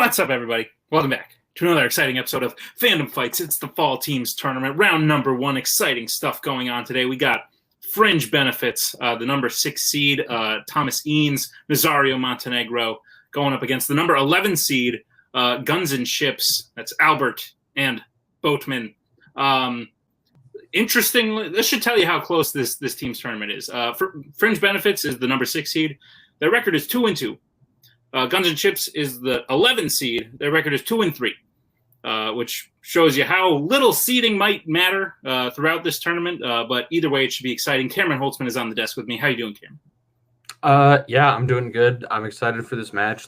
What's up, everybody? Welcome back to another exciting episode of Fandom Fights. It's the Fall Teams Tournament, round number 1. Exciting stuff going on today. We got Fringe benefits, the number 6 seed, Thomas Eanes, Nazario Montenegro, going up against the number 11 seed, Guns and Ships. That's Albert and Boatman. Interesting. This should tell you how close this team's tournament is. Fringe benefits is the number 6 seed. Their record is 2-2. Guns and Chips is the 11 seed. Their record is 2-3, which shows you how little seeding might matter throughout this tournament. But either way, it should be exciting. Cameron Holtzman is on the desk with me. How you doing, Cameron? Yeah, I'm doing good. I'm excited for this match.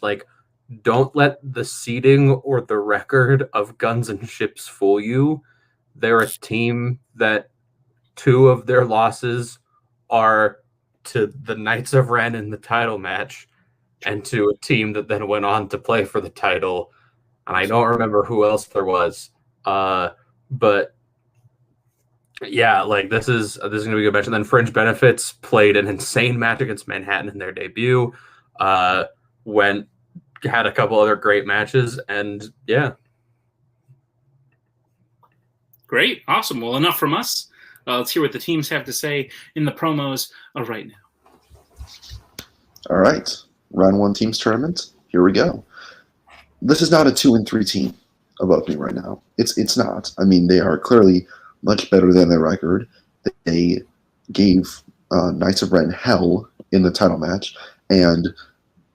Don't let the seeding or the record of Guns and Ships fool you. They're a team that 2 of their losses are to the Knights of Ren in the title match, and to a team that then went on to play for the title. And I don't remember who else there was. But yeah, this is going to be a good match. And then Fringe Benefits played an insane match against Manhattan in their debut. Had a couple other great matches, and yeah. Great. Awesome. Well, enough from us. Let's hear what the teams have to say in the promos right now. All right. Round 1 teams tournament. Here we go. This is not a 2-3 team above me right now. It's not. I mean, they are clearly much better than their record. They gave Knights of Ren hell in the title match, and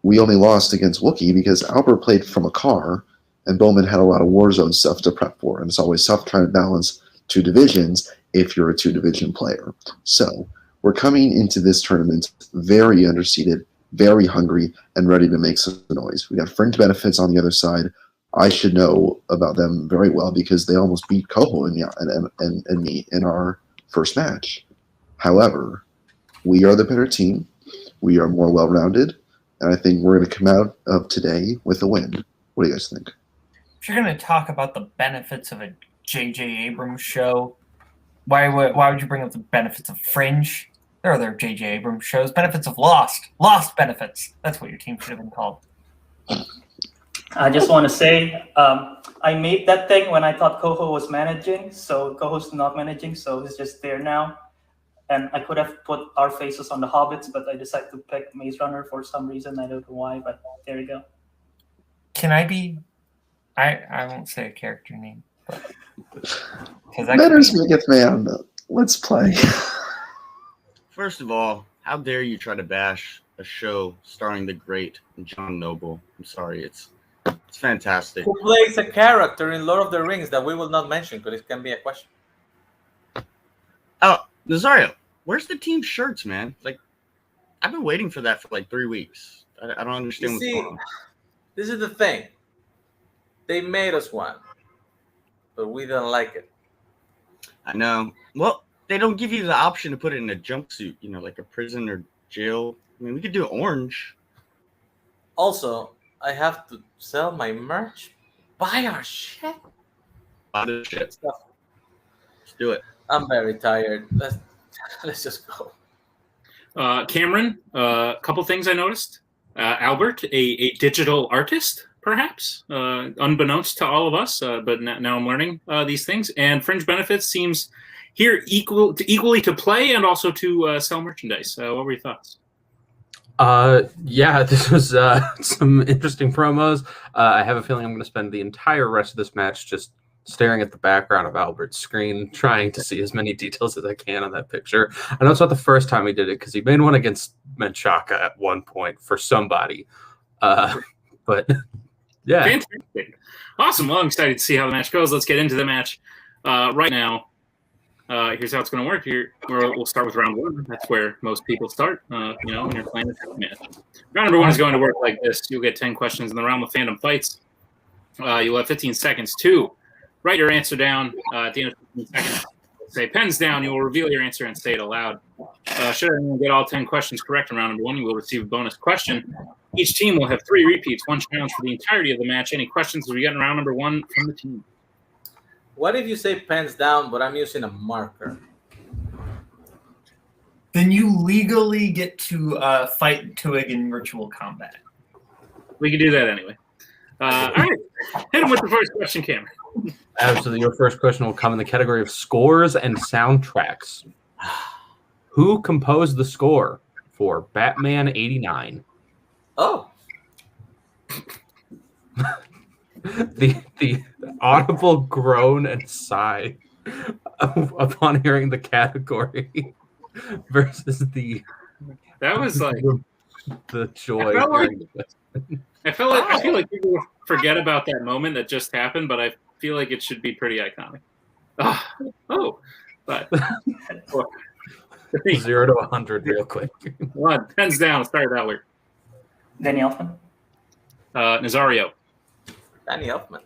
we only lost against Wookiee because Albert played from a car, and Bowman had a lot of Warzone stuff to prep for, and it's always tough trying to balance 2 divisions if you're a 2-division player. So we're coming into this tournament very underseeded, very hungry, and ready to make some noise. We got Fringe Benefits on the other side. I should know about them very well because they almost beat Coho and me in our first match. However, we are the better team. We are more well-rounded, and I think we're going to come out of today with a win. What do you guys think? If you're going to talk about the benefits of a J.J. Abrams show, why would you bring up the benefits of Fringe? There are other J.J. Abrams shows. Benefits of Lost benefits. That's what your team should have been called. I just want to say I made that thing when I thought Coho was managing. So Coho's not managing, so he's just there now. And I could have put our faces on the Hobbits, but I decided to pick Maze Runner for some reason. I don't know why, but there you go. Can I be... I won't say a character name. Matters man. Let's play. First of all, how dare you try to bash a show starring the great John Noble? I'm sorry, it's fantastic. Who plays a character in Lord of the Rings that we will not mention because it can be a question. Oh, Nazario, where's the team shirts, man? I've been waiting for that for 3 weeks. I don't understand what's going on. This is the thing. They made us one, but we don't like it. I know. Well, they don't give you the option to put it in a jumpsuit, like a prison or jail. I mean, we could do orange. Also, I have to sell my merch. Buy our shit. Buy the shit. Stuff. Let's do it. I'm very tired. Let's just go. Cameron, a couple things I noticed. Albert, a digital artist, perhaps, unbeknownst to all of us, but now I'm learning these things. And Fringe Benefits seems here equally to play and also to sell merchandise. What were your thoughts? Yeah, this was some interesting promos. I have a feeling I'm going to spend the entire rest of this match just staring at the background of Albert's screen, trying to see as many details as I can on that picture. I know it's not the first time he did it, because he made one against Menchaca at one point for somebody. But yeah. Fantastic. Awesome. Well, I'm excited to see how the match goes. Let's get into the match right now. Here's how it's going to work. We'll start with round 1. That's where most people start, when you're playing the match. Round number 1 is going to work like this. You'll get 10 questions in the round with Fandom Fights. You'll have 15 seconds to write your answer down. At the end of 15 seconds, say pens down. You will reveal your answer and say it aloud. Should anyone get all 10 questions correct in round number 1, you will receive a bonus question. Each team will have 3 repeats, 1 challenge for the entirety of the match. Any questions will be getting round number 1 from the team. What if you say pens down, but I'm using a marker? Then you legally get to fight Tuig in virtual combat. We could do that anyway. All right. Hit him with the first question, Cameron. Absolutely. Your first question will come in the category of scores and soundtracks. Who composed the score for Batman 89? Oh, The audible groan and sigh upon hearing the category versus That was like the joy. I felt like- hearing the- I feel like people forget about that moment that just happened, but I feel like it should be pretty iconic. Oh, but 3, 0 to 100 real quick. 1, pens down. Start that way. Danny Elfman. Nazario, Danny Elfman.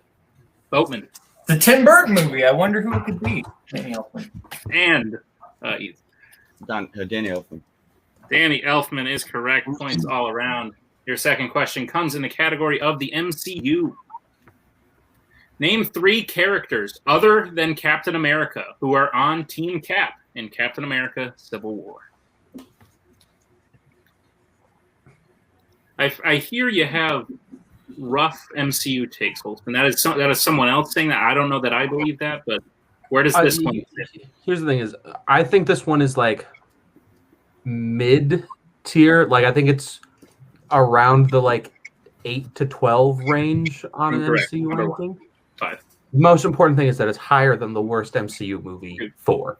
Boatman, The Tim Burton movie. I wonder who it could be. Danny Elfman. and Ethan. Danny Elfman. Danny Elfman is correct. Points all around. Your second question comes in the category of the MCU. Name 3 characters other than Captain America who are on Team Cap in Captain America Civil War. I hear you have rough MCU takes, Holtzman. That is someone else saying that. I don't know that I believe that, but where does this one fit? Here's the thing: is I think this one is like mid tier. Like I think it's around the like 8 to 12 range on an Correct. MCU Number ranking. 5. The most important thing is that it's higher than the worst MCU movie, Thor.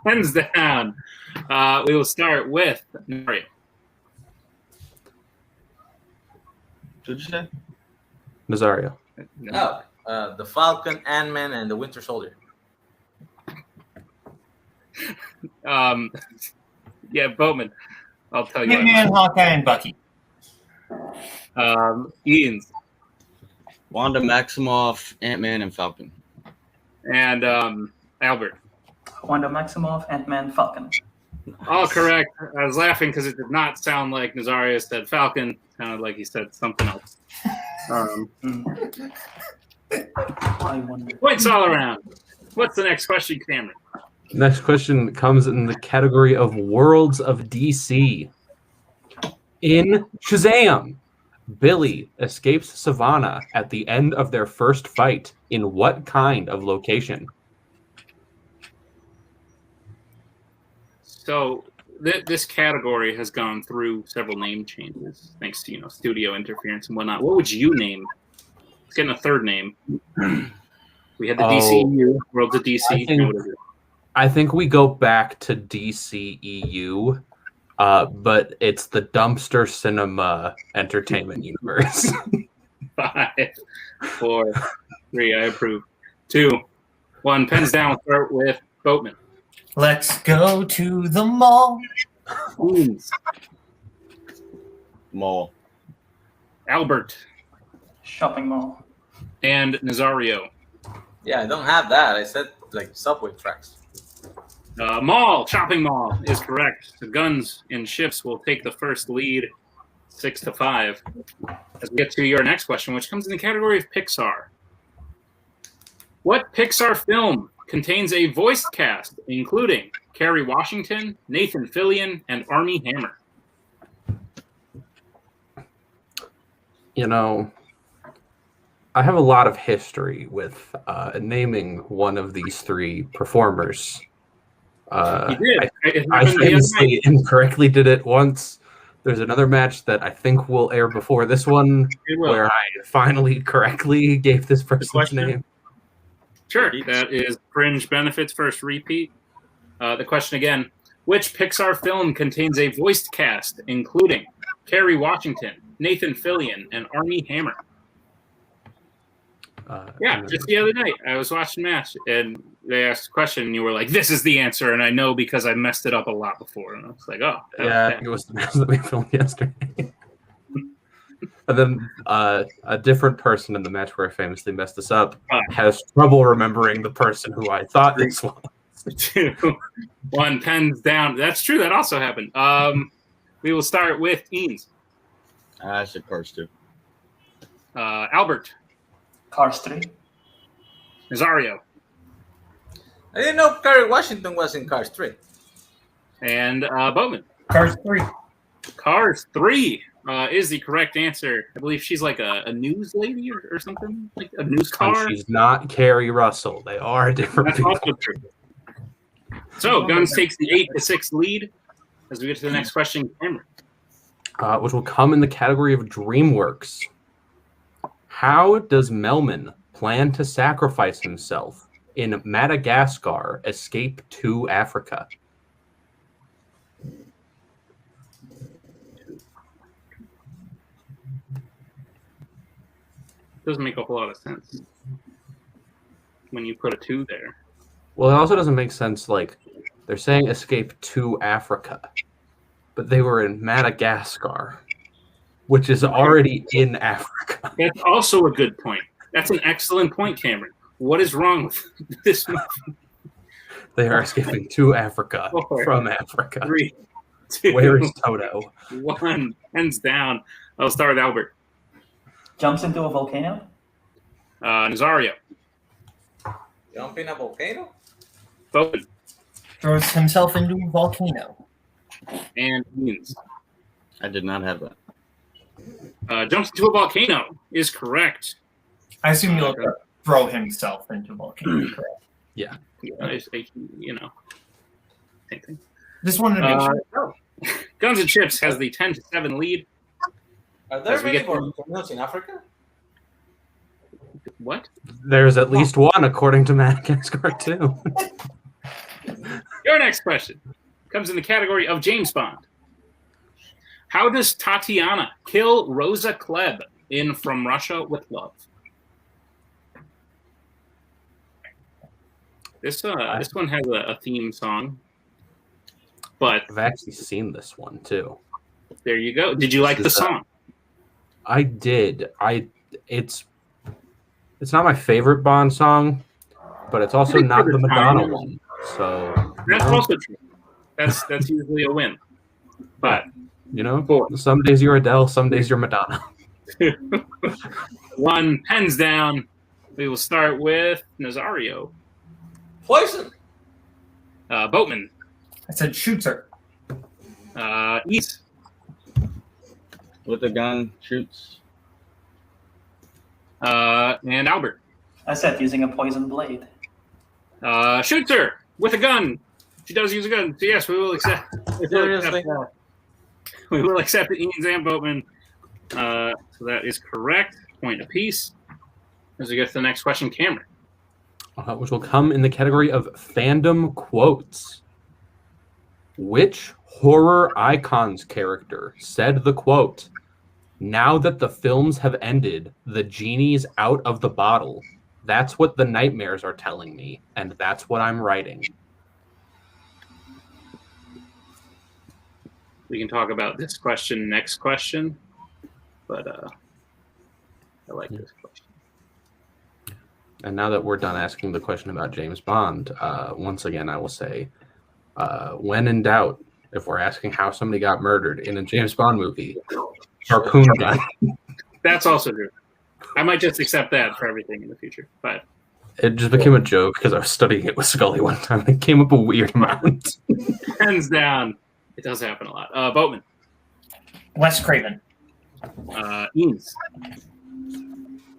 Pens down. We will start with Mario. What did you say? Nazario. Oh, the Falcon, Ant-Man, and the Winter Soldier. Yeah, Boatman. I'll tell you. Ant-Man, Hawkeye, and Bucky. Ian's Wanda Maximoff, Ant-Man, and Falcon. and Albert. Wanda Maximoff, Ant-Man, Falcon. All correct. I was laughing because it did not sound like Nazario said Falcon. Sounded like he said something else. I wonder. Points all around. What's the next question, Cameron? Next question comes in the category of Worlds of DC. In Shazam, Billy escapes Savannah at the end of their first fight in what kind of location? So this category has gone through several name changes thanks to studio interference and whatnot. What would you name? It's getting a third name. We had the DCEU, Worlds of DC. I think we go back to DCEU, but it's the Dumpster Cinema Entertainment Universe. 5, 4, 3. I approve. 2, 1. Pens down. Start with Boatman. Let's go to the mall. Queens. Mall. Albert Shopping mall. and Nazario. Yeah, I don't have that. I said like subway tracks. Mall, shopping mall is correct. The Guns and Ships will take the first lead, 6 to 5. As we get to your next question, which comes in the category of Pixar. What Pixar film contains a voice cast including Kerry Washington, Nathan Fillion, and Armie Hammer? I have a lot of history with naming one of these 3 performers. You did. I famously incorrectly did it once. There's another match that I think will air before this one where I finally correctly gave this person's question? name. Sure. That is Fringe Benefits first repeat. The question again, which Pixar film contains a voiced cast including Kerry Washington, Nathan Fillion, and Armie Hammer? Just the other night, I was watching match, and they asked a question, and you were like, this is the answer, and I know because I messed it up a lot before. And I was like, oh. I think it was the match that we filmed yesterday. And then a different person in the match where I famously messed this up has trouble remembering the person who I thought this was. 2, 1, pens down. That's true. That also happened. We will start with Eames. I said Cars 2. Albert. Cars 3. Nazario. I didn't know Kerry Washington was in Cars 3. And Bowman. Cars 3. Cars 3. is the correct answer. I believe she's like a news lady or something, like a news car. And she's not Carrie Russell. They are different That's people. also true. So Guns takes the 8-6 lead as we get to the next question, Cameron. Which will come in the category of DreamWorks. How does Melman plan to sacrifice himself in Madagascar Escape to Africa? Doesn't make a whole lot of sense when you put a 2 there. Well, it also doesn't make sense. Like, they're saying escape to Africa, but they were in Madagascar, which is already in Africa. That's also a good point. That's an excellent point, Cameron. What is wrong with this movie? They are escaping to Africa 4, from Africa. 3, 2, Where is Toto? 1. Hands down. I'll start with Albert. Jumps into a volcano? Nazario. Jump in a volcano? Bowman. Throws himself into a volcano. And Beans. I did not have that. Jumps into a volcano is correct. I assume you'll throw himself into a volcano, correct? Yeah, you know, same thing. Just wanted to make sure. Guns and Chips has the 10-7 lead. Are there As we many get through- volcanoes in Africa? What? There's at least one, according to Madagascar, too. Your next question comes in the category of James Bond. How does Tatiana kill Rosa Klebb in From Russia with Love? This one has a theme song, but I've actually seen this one, too. there you go. Did you like the song? I did. It's not my favorite Bond song, but it's also not the Madonna one. So That's also true. That's usually a win. But you know, 4. some days you're Adele, some days you're Madonna. 1, pens down. We will start with Nazario. Poison. Boatman. I said shoots her. East. With a gun, shoots. And Albert. I said using a poison blade. Shoots her with a gun. She does use a gun. So yes, we will accept. Seriously? We will accept the Eames and Boatman. So that is correct. Point apiece. As we get to the next question, Cameron. Which will come in the category of fandom quotes. Which horror icons character said the quote, "Now that the films have ended, the genie's out of the bottle. That's what the nightmares are telling me, and that's what I'm writing." We can talk about this question next question, but I like this question. And now that we're done asking the question about James Bond, once again, I will say, when in doubt, if we're asking how somebody got murdered in a James Bond movie, harpoon gun. That's also true. I might just accept that for everything in the future. But It just became a joke because I was studying it with Scully one time. It came up a weird amount. hands down, it does happen a lot. Boatman. Wes Craven. Eames.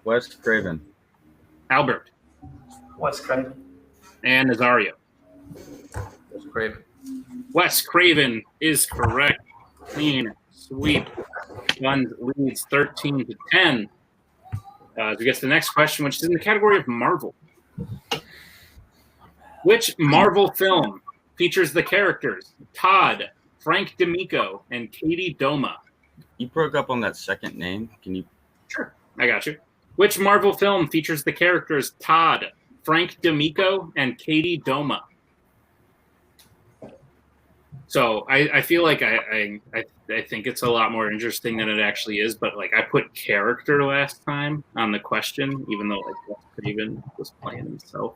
Wes Craven. Albert. Wes Craven. And Nazario. Wes Craven. Wes Craven is correct. Clean sweep. Guns leads 13-10. As we get to the next question, which is in the category of Marvel. Which Marvel film features the characters Todd, Frank D'Amico, and Katie Doma? You broke up on that second name. Can you? Sure, I got you. Which Marvel film features the characters Todd, Frank D'Amico, and Katie Doma? So I feel like I think it's a lot more interesting than it actually is, but like I put character last time on the question, even though like Wes Craven was playing himself.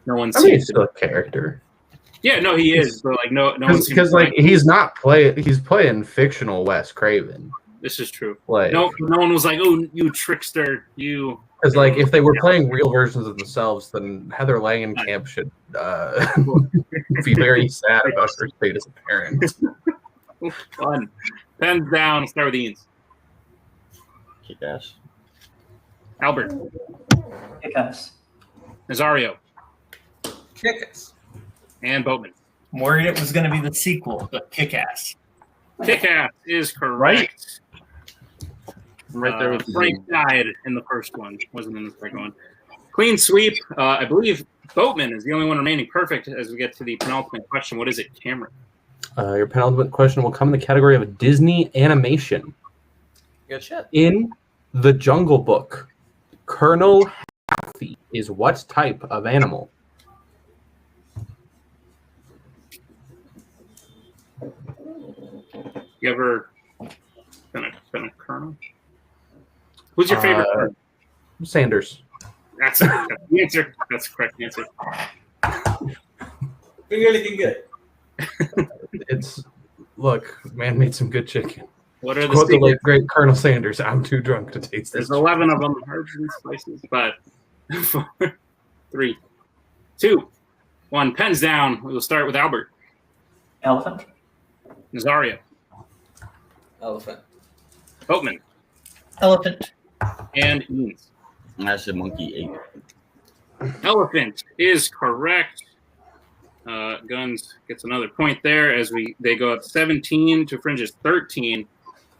No one I mean, seems he's still a character. Yeah, no, he is, but like no one seems Because like he's not he's playing fictional Wes Craven. this is true. Like No one was like, "Oh, you trickster, you." because like if they were playing real versions of themselves, then Heather Langenkamp should be very sad about her state as a parent. Fun. Pens down. Start with Ian's. Kick-ass. Albert. Kick-ass. Nazario. Kick-ass. And Boatman. I'm worried it was going to be the sequel, but Kick-Ass. Kick-ass is correct. Right there with Frank died in the first one. Wasn't in the second one. Clean sweep. I believe Boatman is the only one remaining perfect as we get to the penultimate question. What is it, Cameron? Your penultimate question will come in the category of Disney animation. Good shit. In The Jungle Book, Colonel Happy is what type of animal? You ever been a colonel? Who's your favorite colonel? Sanders. That's the answer. That's the correct answer. You're looking good. Look, man made some good chicken. What are the Quote the late secrets? great Colonel Sanders. I'm too drunk to taste There's this. 11 of them. Herbs and spices. 5, 4, 3, 2, 1. Pens down. We will start with Albert. Elephant. Nazario. Elephant. Boatman. Elephant. And Eames. I said monkey 8. Elephant is correct. Guns gets another point there as they go up 17 to Fringe's 13.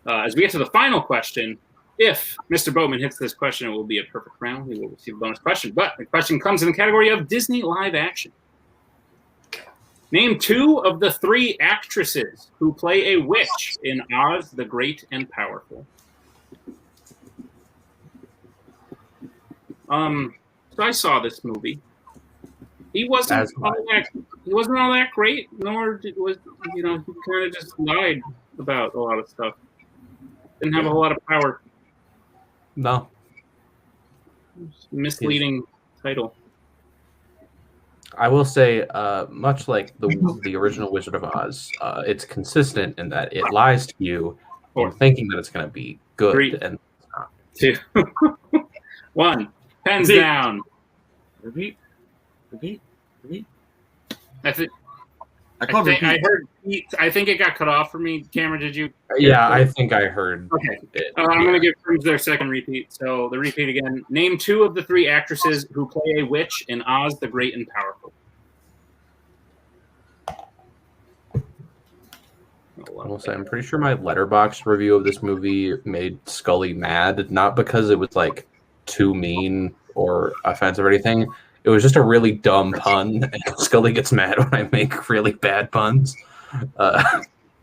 As we get to the final question, if Mr. Boatman hits this question, it will be a perfect round. He will receive a bonus question. But the question comes in the category of Disney live action. Name 2 of the 3 actresses who play a witch in Oz the Great and Powerful. So I saw this movie. He wasn't all that great, nor was he kind of just lied about a lot of stuff. Didn't have a whole lot of power. No. Misleading title. I will say, much like the original Wizard of Oz, it's consistent in that it lies to you in thinking that it's going to be good. 3, and 2, 1. Pens down. Repeat. I think it got cut off for me. Cameron, did you? Yeah, I think I heard. Okay. It. I'm going to give Fringe their second repeat. So the repeat again. Name 2 of the 3 actresses who play a witch in Oz the Great and Powerful. I will say, I'm pretty sure my Letterboxd review of this movie made Scully mad, not because it was like too mean or offensive or anything. It was just a really dumb pun, and Scully gets mad when I make really bad puns.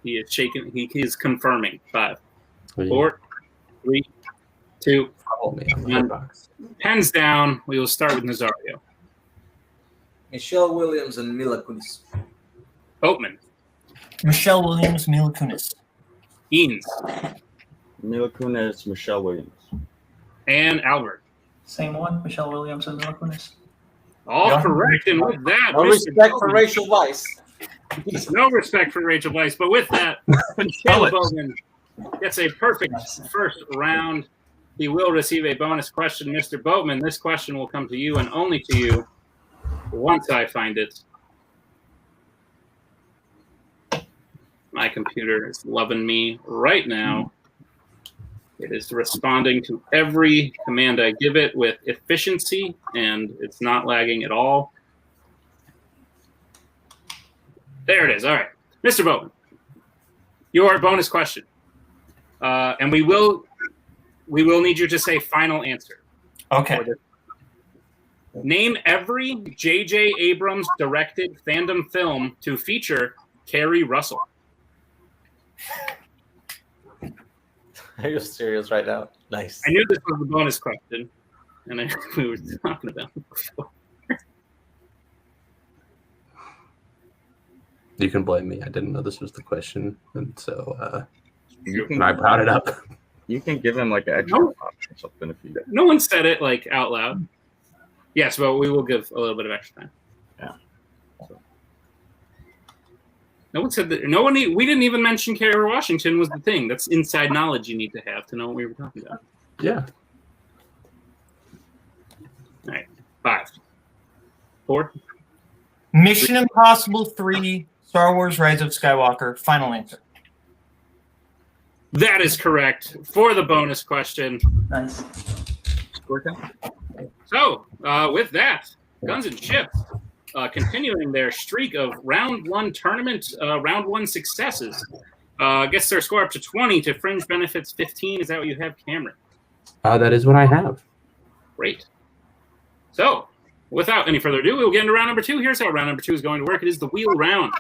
He is shaking. He is confirming. 5, 4, 3, 2, Follow me on the 1. Letterboxd. Pens down. We will start with Nazario. Michelle Williams and Mila Kunis. Boatman. Michelle Williams, Mila Kunis. Eanes. Mila Kunis, Michelle Williams. And Albert. Same one. Michelle Williams and Mila Kunis. All correct. And with that, No Mr. respect for Boatman- Rachel Weisz. No respect for Rachel Weisz, but with that, Michelle Boatman gets a perfect first round. He will receive a bonus question. Mr. Boatman, this question will come to you and only to you once I find it. My computer is loving me right now. It is responding to every command I give it with efficiency, and it's not lagging at all. There it is. All right. Mr. Boatman, your bonus question. And we will need you to say final answer. Okay. Name every J.J. Abrams directed Fandom film to feature Carrie Russell. Are you serious right now? Nice. I knew this was the bonus question, and we were talking about it before. You can blame me. I didn't know this was the question, and so You I brought it up. You can give him like an extra option or something if you. No one said it like out loud. Yes, but we will give a little bit of extra time. Yeah. No one said that. No one. We didn't even mention Kerry Washington was the thing. That's inside knowledge you need to have to know what we were talking about. Yeah. All right. 5, 4. Mission Impossible 3, Star Wars Rise of Skywalker. Final answer. That is correct for the bonus question. Nice. So, with that, Guns and Chips continuing their streak of round one tournament, round one successes, gets their score up to 20 to Fringe benefits 15. Is that what you have, Cameron? That is what I have. Great. So, without any further ado, we'll get into round number 2. Here's how round number 2 is going to work. It is the wheel round.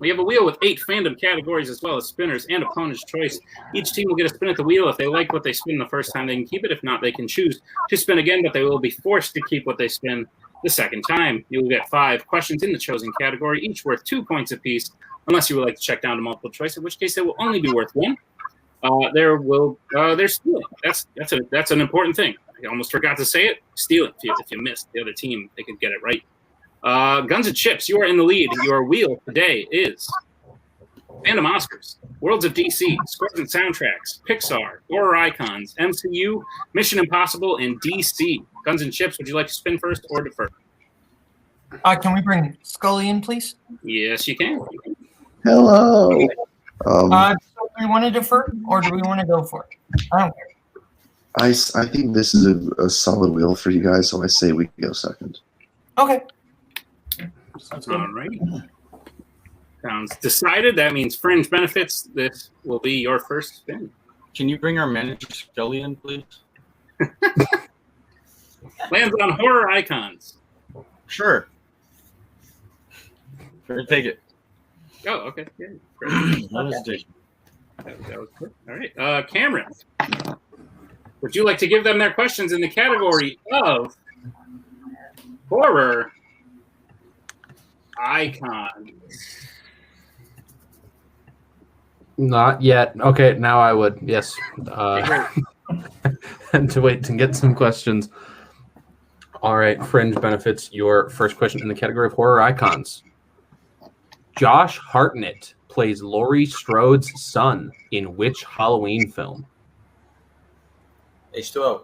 We have a wheel with 8 fandom categories as well as spinners and opponent's choice. Each team will get a spin at the wheel. If they like what they spin the first time, they can keep it. If not, they can choose to spin again, but they will be forced to keep what they spin the second time. You will get 5 questions in the chosen category, each worth 2 points apiece, unless you would like to check down to multiple choice, in which case they will only be worth 1. There's stealing. That's an important thing. I almost forgot to say it. Stealing. If you missed the other team, they could get it right. Guns and Chips, you are in the lead. Your wheel today is Fandom Oscars, Worlds of DC, Scores and Soundtracks, Pixar, Horror Icons, MCU, Mission Impossible, and DC. Guns and Chips, would you like to spin first or defer? Can we bring Scully in, please? Yes, you can. Hello. So do we want to defer or do we want to go for it? I don't care. I think this is a solid wheel for you guys, so I say we go second. Okay. Sounds good. All right. Sounds decided. That means Fringe benefits. This will be your first spin. Can you bring our manager Scully in, please? Lands on Horror Icons. Sure. Sure, take it. Oh, okay. Yeah, great. No hesitation. That was good. All right. Cameron, would you like to give them their questions in the category of Horror Icons? Not yet. Okay, now I would. Yes. And to wait to get some questions. All right, Fringe benefits. Your first question in the category of Horror Icons. Josh Hartnett plays Laurie Strode's son in which Halloween film? H2O.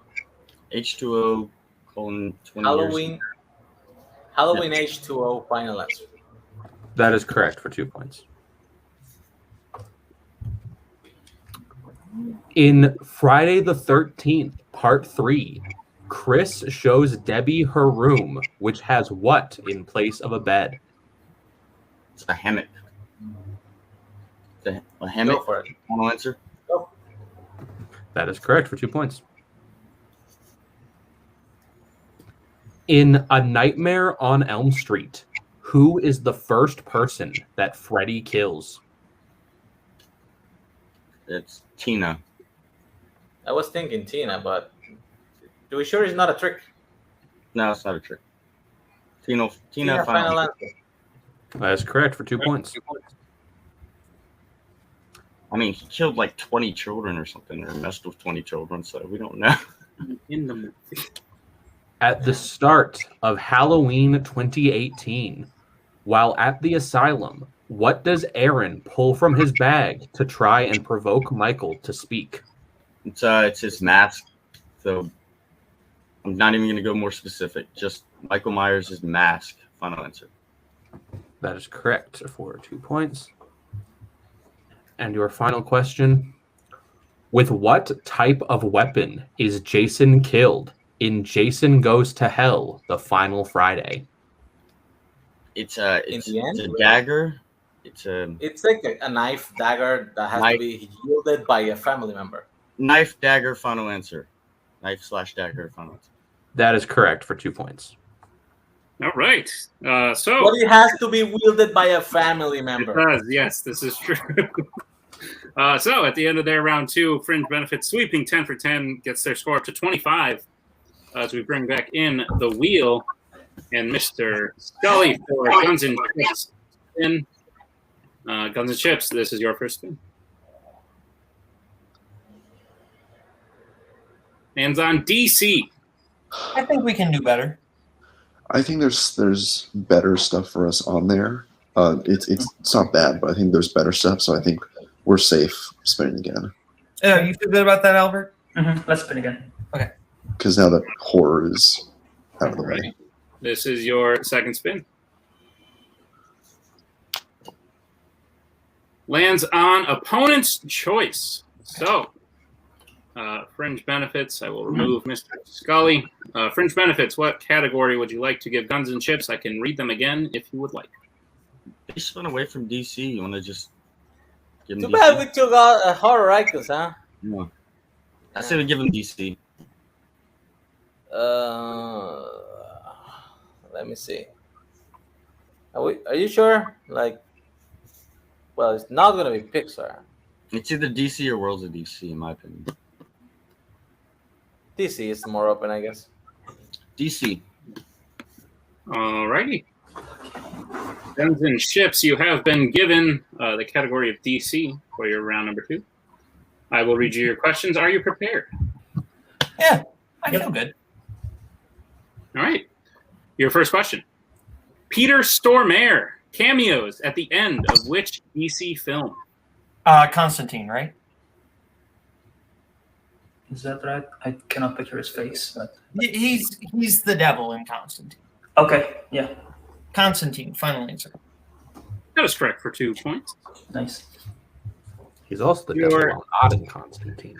H2O, colon 20 Halloween. years. Halloween H2O final answer. That is correct for 2 points. In Friday the 13th, Part 3, Chris shows Debbie her room, which has what in place of a bed? It's a hammock. A hammock? Go for it. Final answer? Go. That is correct for 2 points. In A Nightmare on Elm Street, who is the first person that Freddy kills? It's Tina. I was thinking Tina, but are we sure it's not a trick? No, it's not a trick. Tina Final answer. That is correct for 2 points. I mean, he killed like 20 children or something, or messed with 20 children, so we don't know. In the movie. At the start of Halloween 2018, while at the asylum, what does Aaron pull from his bag to try and provoke Michael to speak? It's his mask. So I'm not even going to go more specific. Just Michael Myers' mask. Final answer. That is correct for 2 points. And your final question. With what type of weapon is Jason killed in Jason Goes to Hell, the final Friday? It's a end? dagger. It's like a knife dagger that has to be yielded by a family member. Knife dagger. Final answer. Knife/dagger. Final answer. That is correct for 2 points. All right. But it has to be wielded by a family member. It does. Yes, this is true. So at the end of their round 2, Fringe benefits sweeping 10 for 10, gets their score up to 25 as we bring back in the wheel and Mr. Scully for Guns and Chips. Guns and Chips, this is your first spin. Hands on DC. I think we can do better. I think there's better stuff for us on there. It's not bad, but I think there's better stuff, so I think we're safe spinning again. You feel good about that, Albert? Mm-hmm. Let's spin again. Okay. Because now that horror is out of the way. Right. This is your second spin. Lands on opponent's choice. So, Fringe benefits. I will remove Mr. Scully. Fringe benefits. What category would you like to give Guns and Chips? I can read them again if you would like. They just went away from DC. You want to just give them Too bad DC? we took out horror icons, huh? No. I say we give them DC. Let me see. Are you sure? Like, well, it's not gonna be Pixar. It's either DC or Worlds of DC, in my opinion. DC is more open, I guess. DC. Alrighty. Guns and Chips, you have been given the category of DC for your round number 2. I will read you your questions. Are you prepared? Yeah, I feel good. All right. Your first question. Peter Stormare cameos at the end of which DC film? Constantine, right? Is that right? I cannot picture his face. But... He's the devil in Constantine. Okay, yeah, Constantine, final answer. That is correct for 2 points. nice. He's also the Your- devil on Odd Constantine.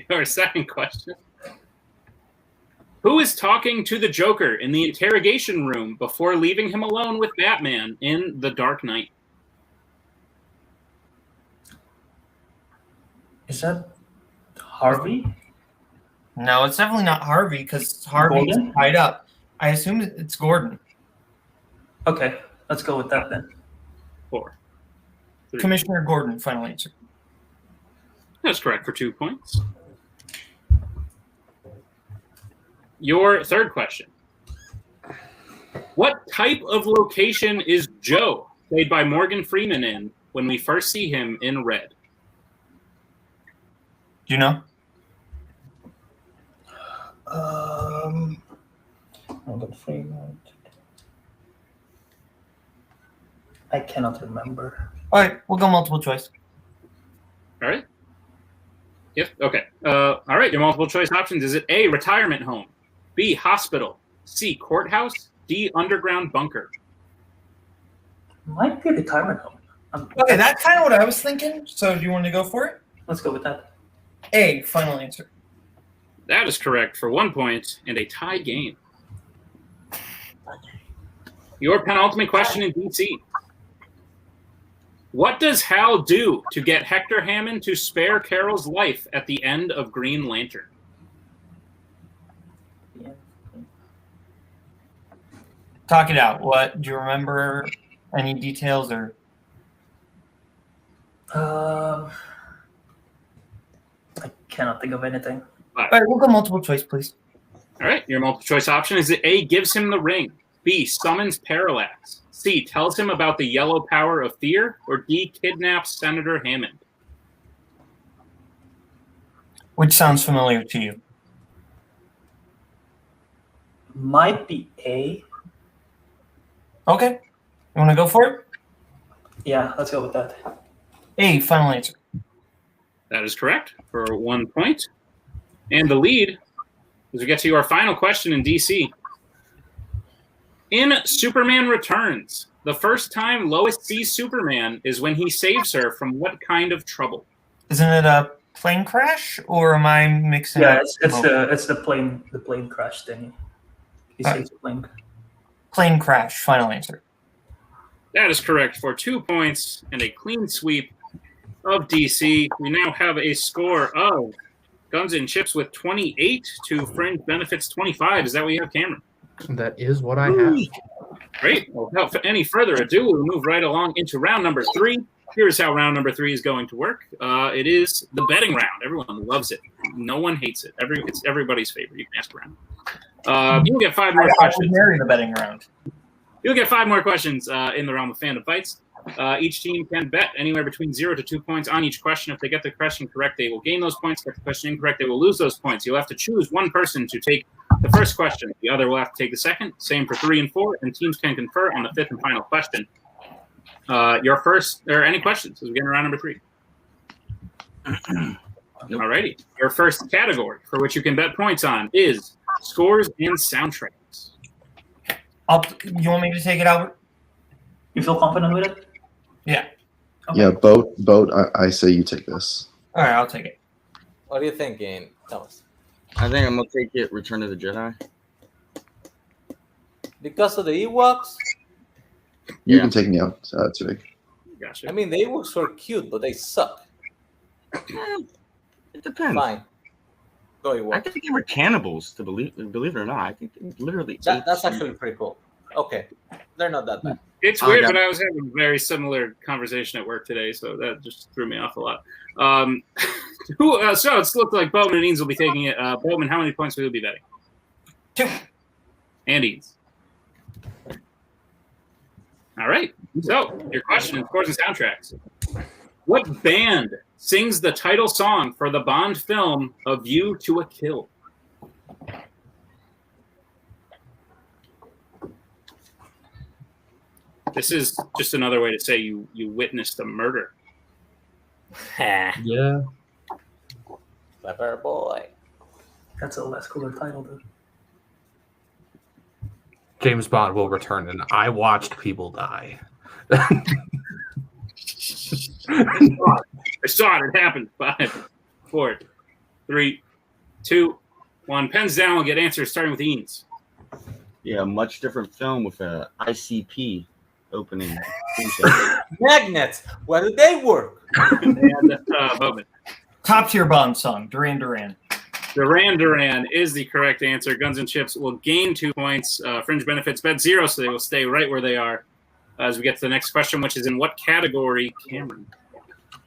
Your second question. Who is talking to the Joker in the interrogation room before leaving him alone with Batman in The Dark Knight? Is that Harvey? No, it's definitely not Harvey because Harvey's Gordon? tied up. I assume it's Gordon. Okay, let's go with that then. 4. 3. Commissioner Gordon, final answer. That's correct for 2 points. Your third question. What type of location is Joe, played by Morgan Freeman, in when we first see him in Red? Do you know? Morgan Freeman. I cannot remember. All right, we'll go multiple choice. All right. Yep. Okay. All right. Your multiple choice options. Is it A, retirement home, B, hospital, C, courthouse, D, underground bunker? Might be a retirement home. Okay, that's kind of what I was thinking. So do you want to go for it? Let's go with that. A, final answer. That is correct for 1 point and a tie game. Your penultimate question in DC. What does Hal do to get Hector Hammond to spare Carol's life at the end of Green Lantern? Talk it out. What do you remember? Any details or? I cannot think of anything. All right, we'll go multiple choice, please. All right. Your multiple choice option is it A, gives him the ring, B, summons Parallax, C, tells him about the yellow power of fear, or D, kidnaps Senator Hammond? Which sounds familiar to you? Might be A. Okay. You want to go for it? Yeah, let's go with that. A, final answer. That is correct for 1 point. And the lead as we get to your final question in DC. In Superman Returns, the first time Lois sees Superman is when he saves her from what kind of trouble? Isn't it a plane crash, or am I mixing? Yeah, up? it's the plane crash thing. He saves the plane. Plane crash. Final answer. That is correct for 2 points and a clean sweep of DC. We now have a score of Guns and Chips with 28 to Fringe Benefits 25. Is that what you have, Cameron? That is what I have. Great. Well, without any further ado, we'll move right along into round number 3. Here's how round number 3 is going to work. It is the betting round. Everyone loves it. No one hates it. It's everybody's favorite. You can ask around. You'll get 5 more I would questions. marry the betting round. You'll get 5 more questions in the realm of Fandom Fights. Each team can bet anywhere between 0 to 2 points on each question. If they get the question correct, they will gain those points. If they get the question incorrect, they will lose those points. You'll have to choose one person to take the first question. The other will have to take the second. Same for 3 and 4, and teams can confer on the 5th and final question. Your first, or any questions as we get into round number 3? Alrighty. Your first category for which you can bet points on is scores and soundtracks. You want me to take it, Albert? You feel confident with it? Yeah. Okay. Yeah, boat. I say you take this. All right, I'll take it. What are you thinking, Thomas? I think I'm gonna take it. Return of the Jedi. Because of the Ewoks? You Yeah. can take me out, today. Gotcha. I mean, the Ewoks were cute, but they suck. It depends. Fine. Go I Ewoks. think they were cannibals. To believe it or not, I think they literally. That's actually pretty cool. Okay, they're not that bad. It's Oh, weird, yeah. but I was having a very similar conversation at work today, so that just threw me off a lot. So it's looked like Bowman and Eanes will be taking it. Bowman, how many points will you be betting? 2. And Eanes. All right. So your question in scores and soundtracks. What band sings the title song for the Bond film A View to a Kill? This is just another way to say you witnessed a murder. Yeah. Clever boy. That's a less cooler title, dude. James Bond will return, and I watched people die. I saw it. It happened. 5, 4, 3, 2, 1. Pens down. We'll get answers starting with Eanes. Yeah, much different film with a ICP opening. Magnets. Where do they work? And Bowman. Top tier Bond song, Duran Duran. Duran Duran is the correct answer. Guns and Chips will gain 2 points. Fringe benefits bet 0, so they will stay right where they are. As we get to the next question, which is in what category, Cameron?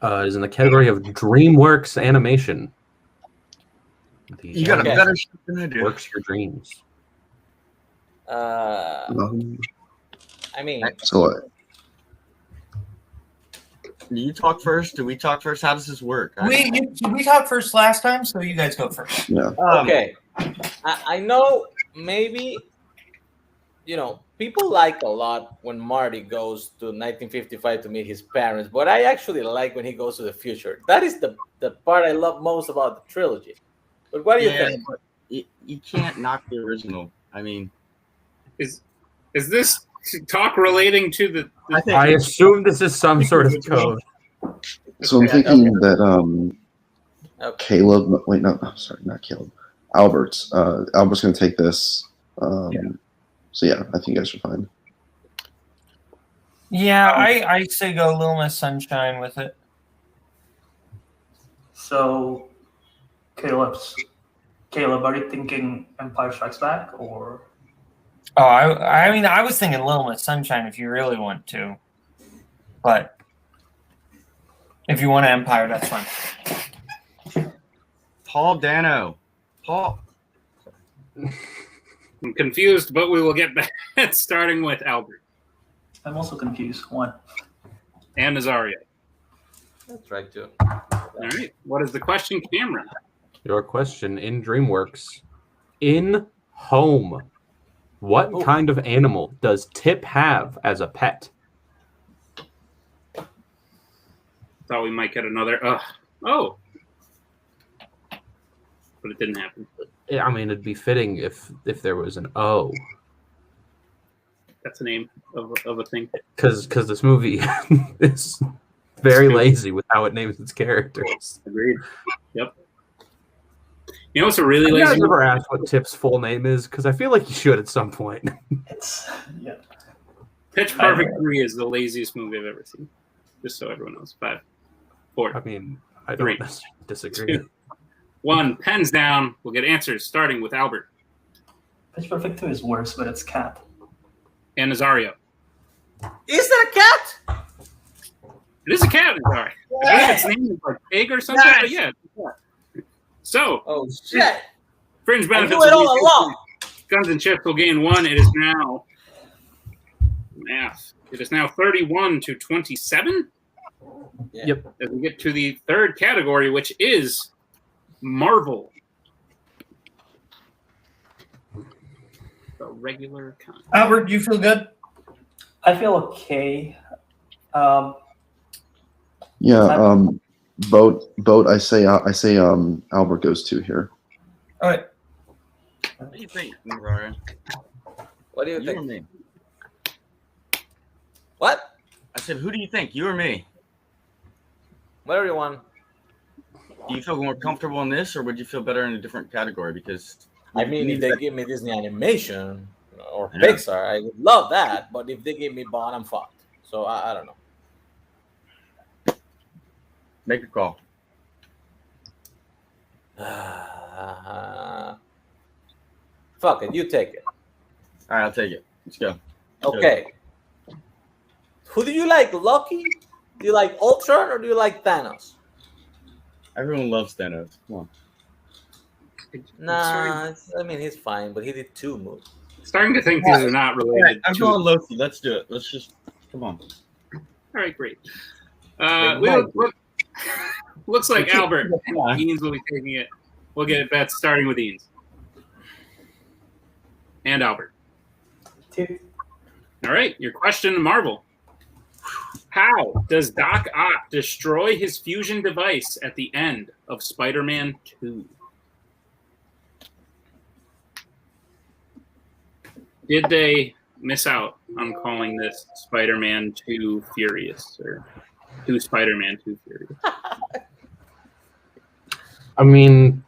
Is in the category of DreamWorks animation. You got a better shot than I do. Works your dreams. I mean, So what? Do you talk first? Do we talk first? How does this work? We talked first last time, so you guys go first. Yeah. okay. I know maybe, people like a lot when Marty goes to 1955 to meet his parents, but I actually like when he goes to the future. That is the part I love most about the trilogy. But what do you think? But you can't knock the original. I mean, Is this talk relating to the I assume this is some sort of code. So I'm thinking that Okay. Caleb. Wait, no, sorry, not Caleb. Albert's going to take this. So yeah, I think you guys are fine. Yeah, I say go Little Miss Sunshine with it. So, Caleb, are you thinking Empire Strikes Back or? Oh, I mean, I was thinking Little Miss Sunshine if you really want to. But if you want Empire, that's fine. Paul Dano. Paul. I'm confused, but we will get back starting with Albert I'm also confused. 1. and Nazario. That's right, too. All right. What is the question, Cameron? Your question in DreamWorks. In Home, what kind of animal does Tip have as a pet? Thought we might get another. Oh. But it didn't happen. I mean, it'd be fitting if there was an O. That's the name of a thing. Because this movie is very lazy with how it names its characters. Agreed. Yep. You know what's a really Have you lazy guys ever asked what Tip's full name is? Because I feel like you should at some point. It's yeah. Pitch Perfect 3 is the laziest movie I've ever seen. Just so everyone knows. 5, 4, I mean, I 3, don't disagree. 2, 1. Pens down. We'll get answers starting with Albert Pitch Perfect 2 is worse, but it's cat. and Nazario. Is that a cat? It is a cat, Nazario. I believe its name is like Pig or something, but yeah. It's a cat. So, Oh, shit. Fringe I benefits. knew it all along. Guns and Chips will gain 1. It is now math. It is now 31-27. Yeah. Yep. As we get to the third category, which is Marvel. The regular kind. Albert, do you feel good? I feel okay. Yeah. Boat. I say Albert goes 2 here. All right. What do you think, Nazario? What do you You or think? me? What? I said, who do you think? You or me? Whatever you want. Do you feel more comfortable in this, or would you feel better in a different category? Because I mean, if they give me Disney animation or Yeah. Pixar, I would love that. But if they give me Bond, I'm fucked. So I don't know. make a call. Fuck it, you take it. All right, I'll take it. Let's go. Okay. Who do you like, Loki? Do you like Ultron or do you like Thanos? Everyone loves Thanos. Come on. Nah, I mean he's fine, but he did 2 movies. Starting to think these are not related. I'm going Loki. Let's do it. Let's just come on. All right, great. Looks like Albert and Eanes will be taking it. We'll get bets starting with Eanes. And Albert. 2. All right, your question, Marvel. How does Doc Ock destroy his fusion device at the end of Spider-Man 2? Did they miss out on calling this Spider-Man 2 Furious or 2 Spider-Man 2 Furious? I mean,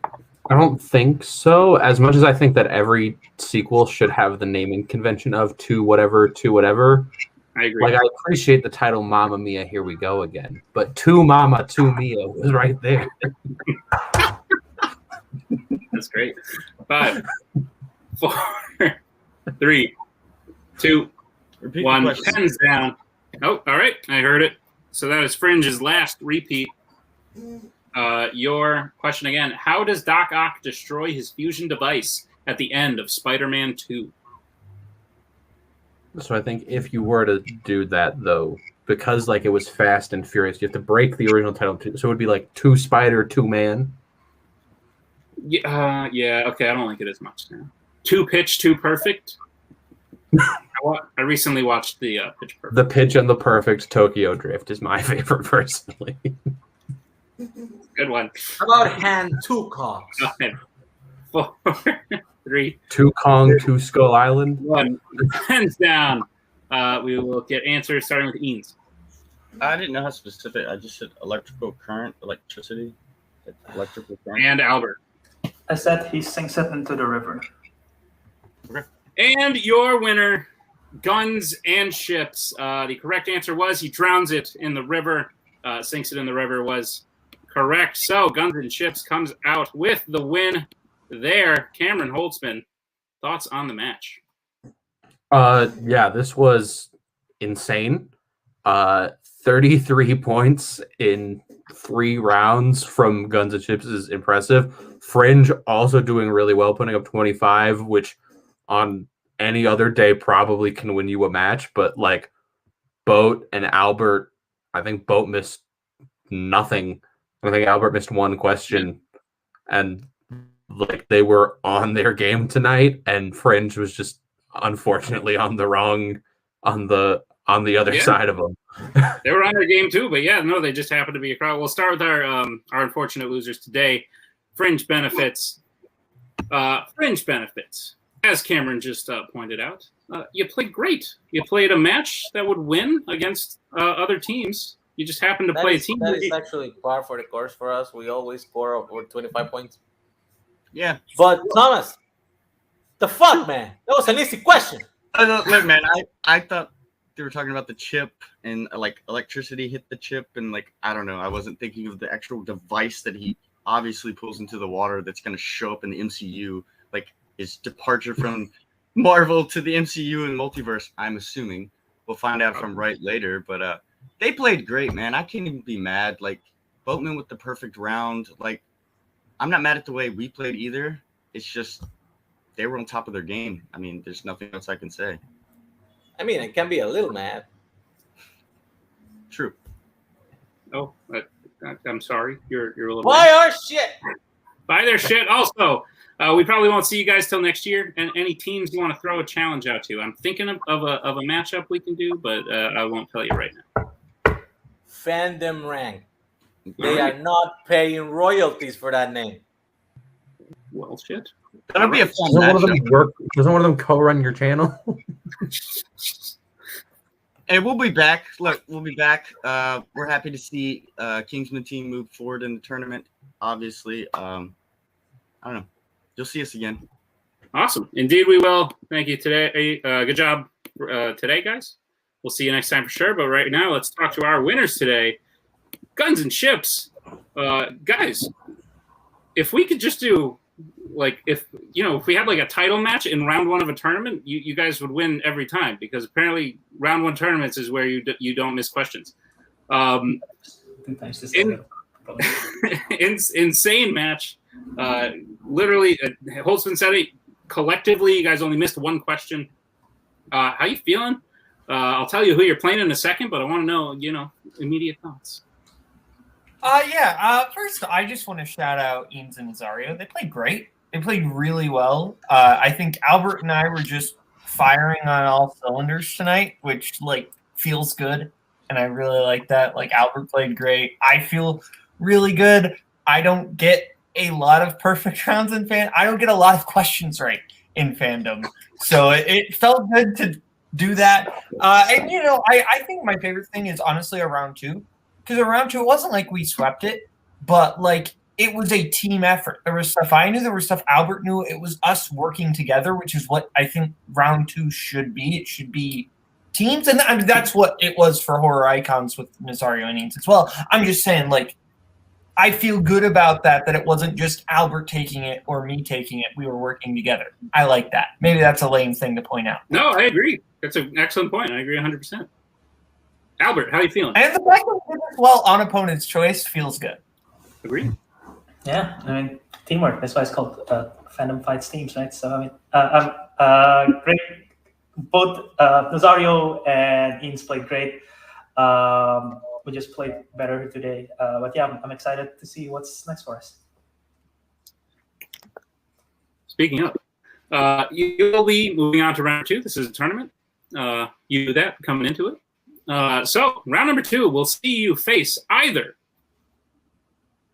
I don't think so. As much as I think that every sequel should have the naming convention of to whatever. I agree. Like, I appreciate the title Mamma Mia, Here We Go Again. But To Mama, To Mia was right there. That's great. 5, 4, 3, 2, Repeat 1. the question. Pens down. Oh, all right. I heard it. So that is Fringe's last repeat. Your question again. How does Doc Ock destroy his fusion device at the end of Spider-Man 2? So I think if you were to do that, though, because like it was Fast and Furious, you have to break the original title. So it would be like 2 Spider, 2 Man. Yeah, okay. I don't like it as much now. 2 Pitch, 2 Perfect. I recently watched the Pitch Perfect. The Pitch and the Perfect Tokyo Drift is my favorite, personally. Good one. How about Hand 2 Cogs? 4, 3, 2 Kong, 2 Skull Island. 1. Hands down. We will get answers starting with Eanes. I didn't know how specific. I just said electrical current, electricity, electrical current. And Albert. I said he sinks it into the river. And your winner, Guns and Ships. The correct answer was he drowns it in the river, sinks it in the river was correct. So Guns and Ships comes out with the win there. Cameron Holtzman, thoughts on the match? Yeah, this was insane. 33 points in 3 rounds from Guns and Ships is impressive. Fringe also doing really well, putting up 25, which on any other day probably can win you a match. But like Boat and Albert, I think Boat missed nothing. I think Albert missed 1 question, and like they were on their game tonight, and Fringe was just unfortunately on the other side of them. They were on their game too, but yeah, no, they just happened to be a crowd. We'll start with our unfortunate losers today. Fringe benefits. Fringe benefits. As Cameron just pointed out, you played great. You played a match that would win against other teams. You just happened to play a team. That is actually par for the course for us. We always score over 25 points. Yeah. But Thomas, the fuck, man? That was an easy question. Look, man, I thought they were talking about the chip and like electricity hit the chip and like I don't know. I wasn't thinking of the actual device that he obviously pulls into the water that's going to show up in the MCU, like his departure from Marvel to the MCU and multiverse. I'm assuming we'll find out if I'm right later, but they played great, man. I can't even be mad. Like Boatman with the perfect round. Like I'm not mad at the way we played either. It's just they were on top of their game. I mean, there's nothing else I can say. I mean, I can be a little mad. True. Oh, I'm sorry. You're a little. Buy our shit. Buy their shit. Also, we probably won't see you guys till next year. And any teams you want to throw a challenge out to, I'm thinking of a matchup we can do, but I won't tell you right now. Fandom rank. They are not paying royalties for that name. Well, shit. That'll be a fun Doesn't one of them matchup. work? Doesn't one of them co-run your channel? And we'll be back. Look, we'll be back. We're happy to see Kingsman team move forward in the tournament. Obviously, I don't know. You'll see us again. Awesome. Indeed, we will. Thank you today. Good job today, guys. We'll see you next time for sure. But right now, let's talk to our winners today. Guns and Ships. Guys, if we could just do, like, if we had like a title match in round one of a tournament, you guys would win every time, because apparently round one tournaments is where you don't miss questions. Insane match. Literally, Holtzman said it. Collectively, you guys only missed one question. How you feeling? I'll tell you who you're playing in a second, but I want to know, immediate thoughts. First, I just want to shout out Eames and Nazario. They played great. They played really well. I think Albert and I were just firing on all cylinders tonight, which feels good, and I really like that. Albert played great. I feel really good. I don't get a lot of perfect rounds in I don't get a lot of questions right in Fandom, so it felt good to do that. I think my favorite thing is honestly a round two, because around two it wasn't like we swept it, but it was a team effort. There was stuff I knew, there was stuff Albert knew. It was us working together, which is what I think round two should be. It should be teams, and that's what it was for Horror Icons with Nazario and Eames as well. I'm just saying, I feel good about that it wasn't just Albert taking it or me taking it. We were working together. I like that. Maybe that's a lame thing to point out. No, I agree. That's an excellent point. I agree 100%. Albert, how are you feeling? And the fact that we did as well on opponent's choice feels good. Agree. Yeah, I mean, teamwork. That's why it's called Fandom Fights Teams, right? So, I'm great. Both Nazario and Eames played great. We just played better today. But yeah, I'm excited to see what's next for us. Speaking of, you'll be moving on to round two. This is a tournament. You do that coming into it. So round number two, we'll see you face either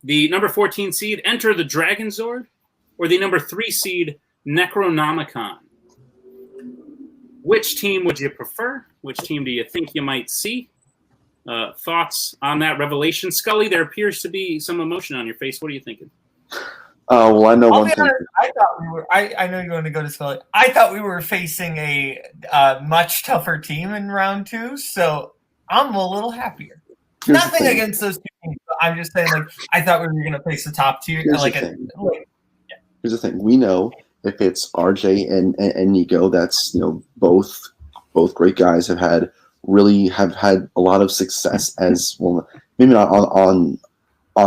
the number 14 seed Enter the Dragon Zord or the number 3 seed Necronomicon. Which team would you prefer? Which team do you think you might see? Thoughts on that revelation? Scully, there appears to be some emotion on your face. What are you thinking? Well, I know one thing. I thought we were. I know you're going to go to Scully. I thought we were facing a much tougher team in round two, so I'm a little happier. Nothing against those two teams. But I'm just saying, I thought we were going to face the top tier. Here's the thing. We know if it's RJ and Nico, that's both great guys have had a lot of success as well. Maybe not on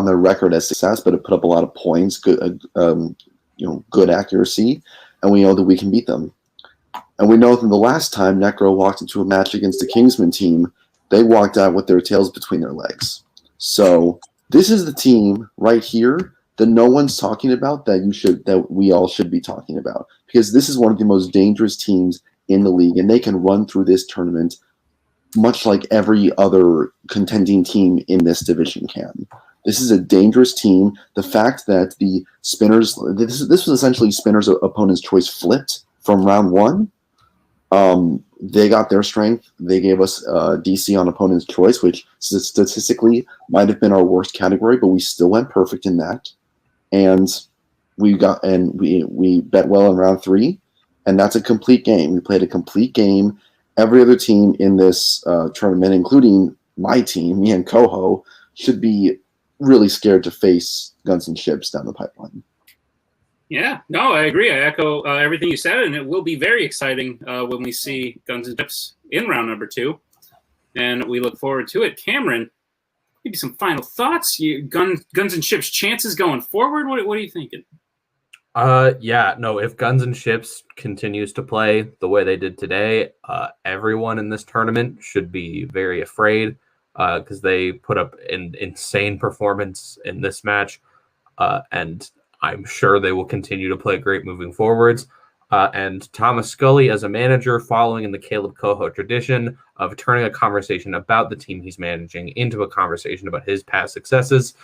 their record as success, but it put up a lot of points, good good accuracy, and we know that we can beat them. And we know that the last time Necro walked into a match against the Kingsman team, they walked out with their tails between their legs. So this is the team right here that no one's talking about that we all should be talking about, because this is one of the most dangerous teams in the league, and they can run through this tournament much like every other contending team in this division can. This is a dangerous team. The fact that the Spinners, this was essentially Spinners' opponent's choice flipped from round one. They got their strength. They gave us DC on opponent's choice, which statistically might have been our worst category, but we still went perfect in that. And we bet well in round three, and that's a complete game. We played a complete game. Every other team in this tournament, including my team, me and Coho, should be really scared to face Guns and Ships down the pipeline. Yeah, no, I agree. I echo everything you said, and it will be very exciting when we see Guns and Ships in round number two, and we look forward to it. Cameron, maybe some final thoughts. Guns and Ships chances going forward. What are you thinking? If Guns and Ships continues to play the way they did today, everyone in this tournament should be very afraid because they put up an insane performance in this match, and I'm sure they will continue to play great moving forwards. And Thomas Scully, as a manager, following in the Caleb Coho tradition of turning a conversation about the team he's managing into a conversation about his past successes.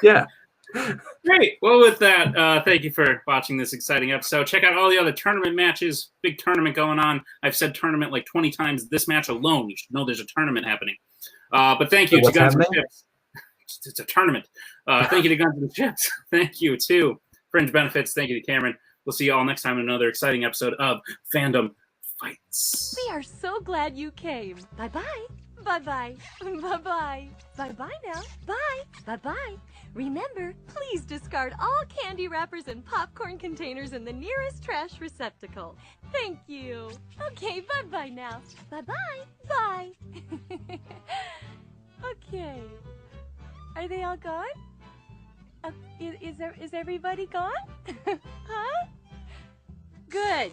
Yeah. Great. Well, with that, thank you for watching this exciting episode. Check out all the other tournament matches. Big tournament going on. I've said tournament like 20 times. This match alone, you should know there's a tournament happening. But thank you to Guns and Chips. It's a tournament. Thank you to Guns and Chips. Thank you to Fringe Benefits. Thank you to Cameron. We'll see you all next time in another exciting episode of Fandom Fights. We are so glad you came. Bye-bye. Bye-bye. Bye-bye. Bye-bye now. Bye. Bye-bye. Remember, please discard all candy wrappers and popcorn containers in the nearest trash receptacle. Thank you. Okay, bye-bye now. Bye-bye. Bye. Okay. Are they all gone? Is everybody gone? Huh? Good.